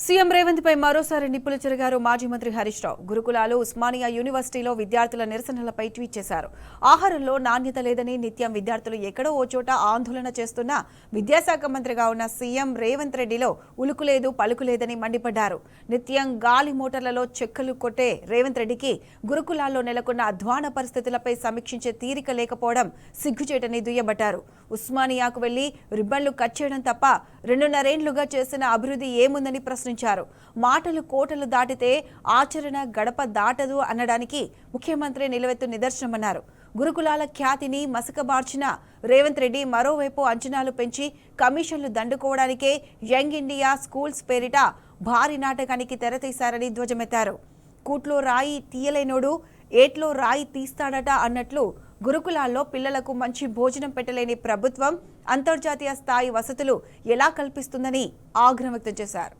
CM Revanth పై మరోసారి నిప్పులు చెరిగారు మాజీ మంత్రి హరీష్ రావు. గురుకులాలు, ఉస్మానియా యూనివర్సిటీలో విద్యార్థుల నిరసనలపై ట్వీట్ చేశారు. ఆహారంలో నాణ్యత లేదని నిత్యం విద్యార్థులు ఎక్కడో ఓ చోట ఆందోళన చేస్తున్న విద్యాశాఖ మంత్రిగా ఉన్న సీఎం రేవంత్ రెడ్డిలో ఉలుకులేదు పలుకులేదని మండిపడ్డారు. నిత్యం గాలి మోటార్లలో చెక్కలు కొట్టే రేవంత్ రెడ్డికి గురుకులాల్లో నెలకొన్న అధ్వాన పరిస్థితులపై సమీక్షించే తీరిక లేకపోవడం సిగ్గుచేటని దుయ్యబట్టారు. ఉస్మానియాకు వెళ్లి రిబ్బన్లు కట్ చేయడం తప్ప 2.5 ఏళ్లుగా చేసిన అభివృద్ధి ఏముందని ప్రశ్నించారు. మాటలు కోటలు దాటితే ఆచరణ గడప దాటదు అనడానికి ముఖ్యమంత్రి నిలువెత్తు నిదర్శనమన్నారు. గురుకులాల ఖ్యాతిని మసకబార్చిన రేవంత్ రెడ్డి మరోవైపు అంచనాలు పెంచి కమిషన్లు దండుకోవడానికే యంగ్ ఇండియా స్కూల్స్ పేరిట భారీ నాటకానికి తెరతీశారని ధ్వజమెత్తారు. కూట్లో రాయి తీయలేనోడు ఏట్లో రాయి తీస్తాడట అన్నట్లు గురుకులాల్లో పిల్లలకు మంచి భోజనం పెట్టలేని ప్రభుత్వం అంతర్జాతీయ స్థాయి వసతులు ఎలా కల్పిస్తుందని ఆగ్రహం వ్యక్తం చేశారు.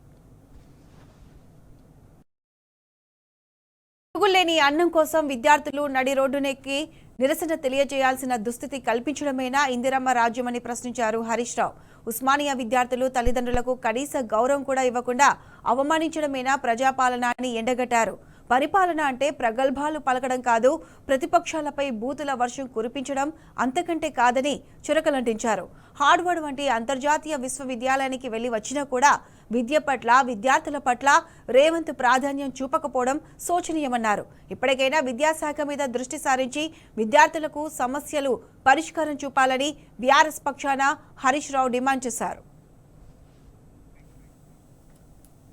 లేని అన్నం కోసం విద్యార్థులు నడి రోడ్డునెక్కి నిరసన తెలియజేయాల్సిన దుస్థితి కల్పించడమేనా ఇందిరమ్మ రాజ్యమని ప్రశ్నించారు హరీష్ రావు. ఉస్మానియా విద్యార్థులు తల్లిదండ్రులకు కనీస గౌరవం కూడా ఇవ్వకుండా అవమానించడమేనా ప్రజాపాలన అని ఎండగట్టారు. పరిపాలన అంటే ప్రగల్భాలు పలకడం కాదు, ప్రతిపక్షాలపై బూతుల వర్షం కురిపించడం అంతకంటే కాదని చురకలంటించారు. హార్వర్డ్ వంటి అంతర్జాతీయ విశ్వవిద్యాలయానికి వెళ్లి వచ్చినా కూడా విద్య పట్ల, విద్యార్థుల పట్ల రేవంత్ ప్రాధాన్యం చూపకపోవడం శోచనీయమన్నారు. ఇప్పటికైనా విద్యాశాఖ మీద దృష్టి సారించి విద్యార్థులకు సమస్యలు పరిష్కారం చూపాలని బీఆర్ఎస్ పక్షాన హరీష్ రావు డిమాండ్ చేశారు.